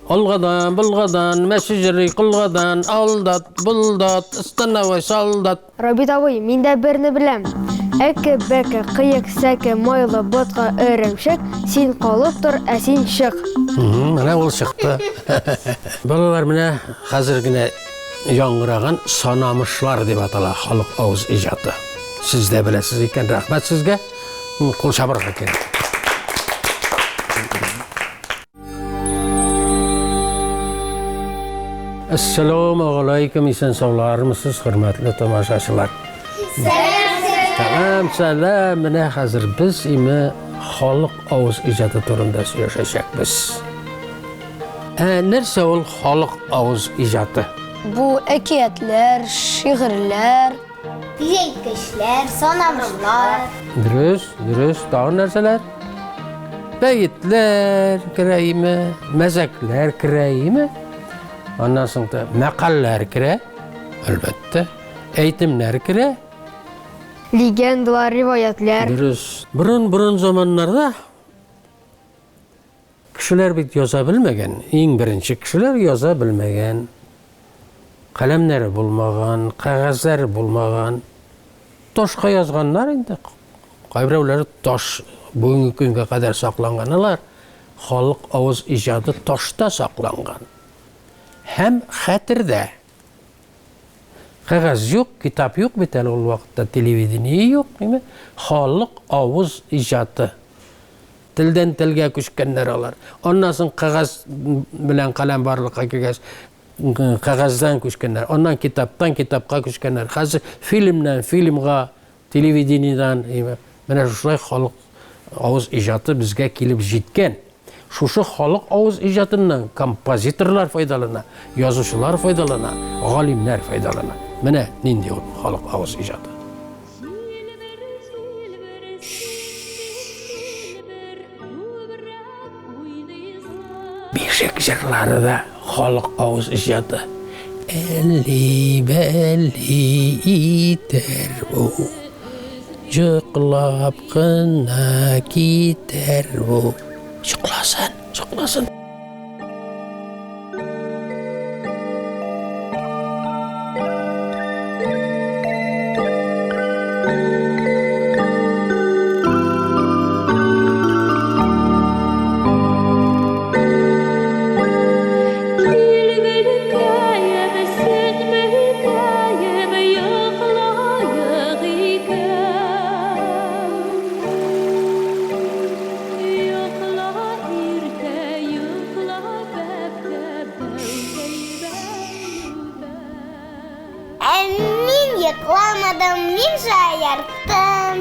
Olgadan, bulgadan, meşijiri qılgadan, aldat, buldat, istanavay saldat. Рабит абый, мин дә берне беләм. Әке, бәке, кыек, сәке, майлы, ботка, өремшек, син калып тор, ә син чык. Менә ул чыкты. Балалар менә хәзер генә яңгыраган санамышлар дип атала халык авыз иҗаты. Сез дә беләсез икән, рәхмәт сезгә. Кул чабырга кирәк. Assalamu alaykum, isen sağlarmısınız, hürmetli tamaşaçılar. Tamam, salam. Menə hazır biz imi xalq avız icadı turunda söyləyəcəkmiz. Nersə ol xalq avız icadı? Bu əkiyyətlər, şiirlər, Dilekkeşler, sonamışlar. Dürüst, daha nərsələr? Beyitlər kirəyimi, məzəklər kirəyimi? Ondan sonra məqallar kirə, əlbəttə, eğitimlər kirə. legendalar, rivayətlər. Dürüst. Burun zamanlarda kişiler bit yaza bilmegen, en birinci kişiler yaza bilmegen, kalemleri bulmagan, kağızlar bulmagan, taşqa yazganlar indi. Qaybirəvləri taş bugünkü günə qədər saqlanğanlar, xalq avız icadı taşda saqlanğan. Hem xətirdə. Qağaz yox, kitap yox, bitəli ol vaxtda televideniya yox, değil mi? Xalq avız icadı. Tildən tilgə köçkənlər olar. Ondan sonra qağaz bilən qaləm barlıqqa köçkəz, qağazdan köçkənlər. Ondan kitapdan kitapqa köçkənlər. Hazır filmdən filmğa, televideniyadan, mənə şuşay xalq avız icadı bizə kelib жеткен. Şuşu xalq avız icadından kompozitorlar faydalana, yazıcılar faydalana, alimlər faydalana. Mənə nindi ol xalq avız icadı. Birşek jırları da xalq avız icadı. Elli belli iter bu, jıqlap qına gider bu. Şıklasın. Min yıklamadım, min şayarttım.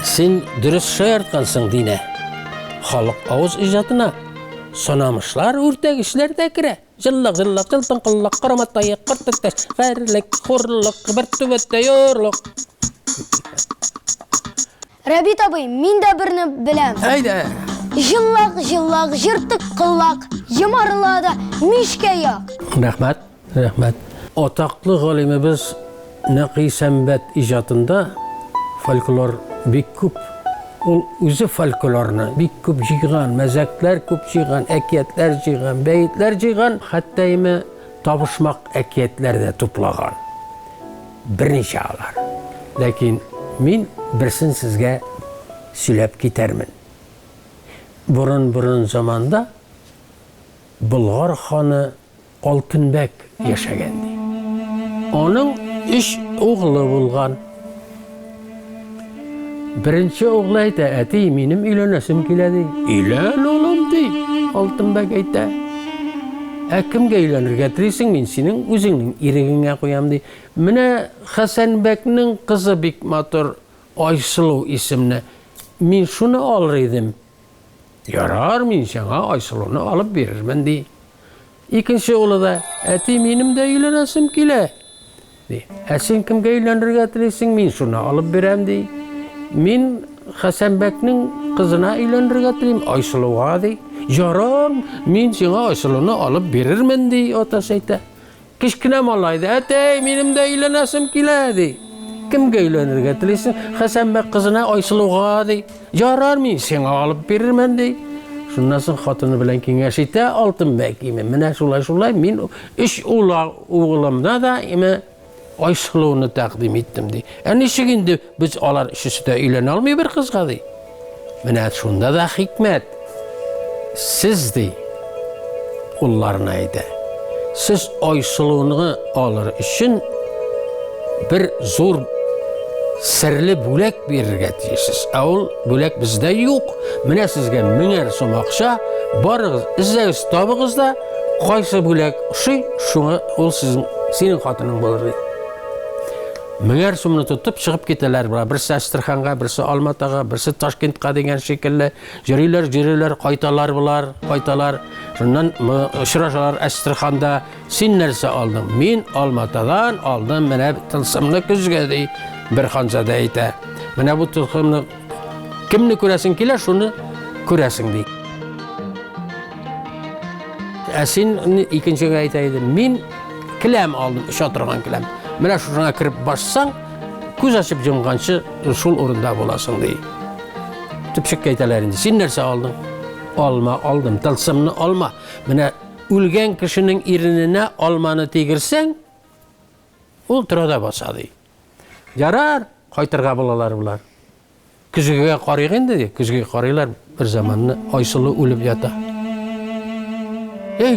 Sen dürüst şayartkansın dine. Xalq avız icadına sonamışlar, ürtegişler de kire. Jıllak, jıltın qıllak, qaramatayı, qırtıktaş, qərlik, xurluk, bir tüvette yorluk. Рабит абый, мин дә берне беләм. Haydi. Jıllak, jırtık qıllak, yımarılada mişke yak. Rəhmət. Otaqlı galimimiz Naqi Səmbət icadında folklor bik küp. O özü folklorunu bik küp jığan, məzəklər küp jığan, əkiyyətlər jığan, beyitlər jığan, hatta tabışmaq əkiyyətlər də toplağan. Bir neçə alar. Lakin min birsin sizə süləb gitarmin. Burun zamanda Bulgar xanı Altınbek yaşagandı. Onun 3 oğlu bulgan. Birinci oğlu aytdı, "Ati, menim uylanasım keladi." "Uylan oğlum" dey. Altınbek aytdı. "Kimga uylanirga tirsin, men sening o'zingning irigingga qo'yam" dey. Mana Hasanbekning qizi bek motor Aysulu ismini men shuni olar edim. "Yarar, men sana Aysuluni olib berirman" dey. İkinci oğlu da, "Ati, menim de uylanasım kele." dey. "Sen kimga uylanirga tirsin, men shuni olib berem" dey. "Men Hasanbekning qizina uylanirga tirim, Aysuluga" dey. "Yarar, men sana Aysuluni olib berirman" dey otasi aytdi. Kichkina mollaydi. Atay, menim de uylanasım keladi. Kimga uylanirga tilaysan? Hasanbek qizini Oysuluvga dey. Jarar men senga olib berarman dey. Shundan so'ng xotini bilan kengashida Oltinbek imi. Mana shulay men ish o'g'limda da imi Oysuluvni taqdim etdim dey. Ana shigindi biz olar ishida uylana olmay bir qizga dey. Mana shunda da hikmat. Siz dey. Ularni ayda. Siz Oysuluvni olar için bir zo'r sirli bo'lak berishga tiysiz. Avul bo'lak bizda yo'q. Mana sizga 1000 so'm ақша, borig'iz, izlagingiz, topig'izda qaysi bo'lak shuni ol sening xotining bo'ladi. 1000 so'mni tutib chiqib ketalar. Birisi Astrixonga, birisi Olmaotaga, birisi Toshkentga degan shekilli jirilar, qaytalar bular, qaytalar. Shundan uchrashalar Astrixonda sen narsa olding. Men Olmaotadan oldim, mana tilsimni kuzga dey. Bir xonjada ayta. Mana bu tilximni kimni ko'rasing kelar, shuni ko'rasing dey. Sen ikkinchiga aytaydi. Men kilam oldim, ish o'tirgan kilam. Mana shunga kirib bossang, ko'z ochib yumgancha shul o'rinda bo'lasan dey. Tüpşük aytalar endi. Sen narsa olding? Oldim, tilsimni olma. Mana o'lgan kishining erinine olmani tegirsang, u turada bosadi. Jarar, qaytirga bolalar bular. Kuzgiga qarayg endi, kuzgiga qaraylar bir zamanni Oysuluv o'lib yota.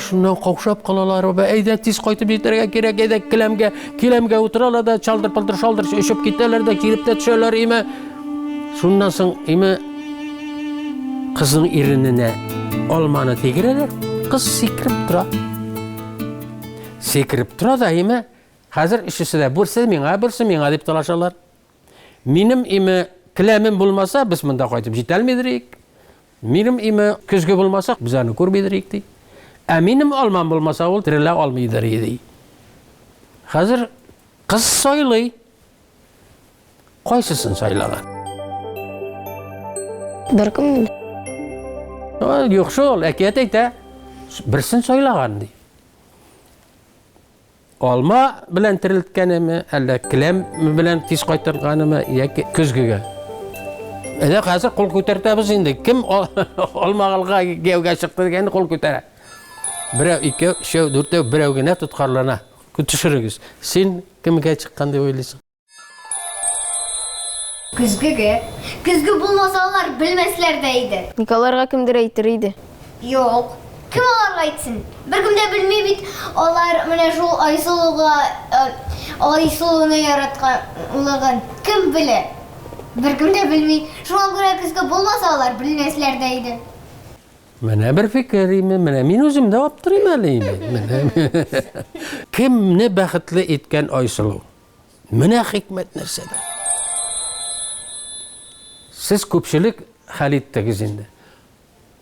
Shundan qovshab qolalar va ayda tez qaytib yetarga kerak edi, kilamga o'tiralarda chaldir-paldir shaldir o'shib ketalarda, kiribda tushalar ema. Shundan so'ng ema qizning erinine olmani tegiralar. Qiz sekrib turadi ema. Hazır işisida bo'lsa menga deb talashalar. Menim imi kilamim bo'lmasa biz bunda qaytib jetolmaydirik. Menim imi kuzga bo'lmasa bizlarni ko'rmaydirik dey. Menim olmam bo'lmasa ol tirila olmaydirik dey. Hazır qiz soylay. Qaysisin saylagan? Bir kim? Yo'q shol, akiyat ayta. Birsin soylagan dey. Olma bilan tiriltganimi, alla kilam bilan tez qaytarganimi yoki kuzgiga? Hozir qo'l ko'tartamiz endi. Kim olmag'ilga gevga chiqdi deganda qo'l ko'tara. 1, 2, 3, 4 birovgina tutqarlana. Tushirigiz. Sen kimga chiqqan deb o'ylaysan? Kuzgi bo'lmasa ular bilmaslar deydi. Nikolarga kimdir aytirdi. Yo'q. Kim olarga aytsin? Bir kimde bilmey bit. Olar mana shu Oysuluvni yaratgan kim bilir? Bir kimde bilmey. Şuna göre kuzgi bo'lmasa ular bilmaslar deydi. Mana bir fikrimi, mana men o'zim davab turaymanmi? Kimni baxtli etgan Oysuluv? Mana hikmat narsada. Siz ko'pchilik xalitdingiz endi.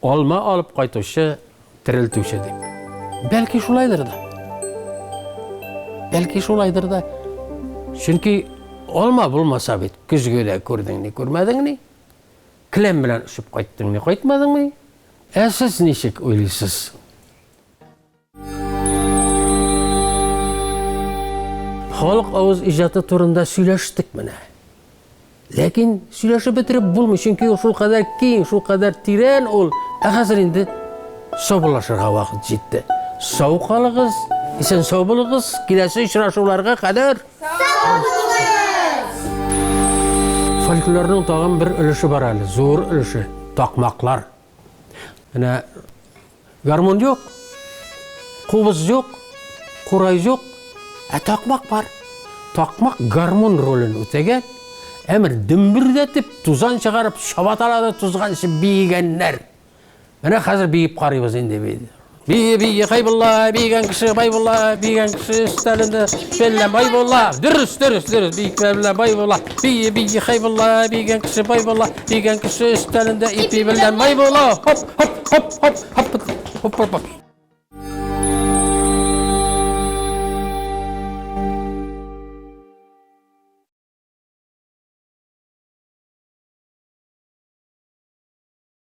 Olma olib qaytuvchi, tiriltuvchi deb. Balki shulaydir da. Chunki olma bo'lmasa bit, kuzgida ko'rdingmi, ko'rmadingmi? Kilam bilan ushib qaytdingmi, qaytmadingmi? Siz nechik o'ylaysiz? Xalq ovoz ijodi turida suylashdik mana. Lekin suylashib bitirib bo'lmaydi, chunki shu qadar keng, shu qadar teran ol. Hozir endi sog'lashirga vaqt yetdi. Sog' qolingiz, eson sog' bo'lingiz, kelasi uchrashuvlarga qadar. Folklorning tag'in bir ulushi bor hali, zo'r ulushi, taqmoqlar. Mana garmon yo'q, qo'biz yo'q, qo'ray yo'q, taqmoq bor. Taqmoq garmon rolini o'tagan. Emir dümbürletip tuzan çıkarıp şabatalada tuzganışı biygenler. Mana hozir biyip qaraymiz endi deydi. Biyi haybollah, biygen kişi baybollah, biygen kişi üstelinde belle baybollah. Dürüs, biyik belle baybollah. Biyi haybollah, biygen kişi baybollah, biygen kişi üstelinde ipi belle baybollah. Hop.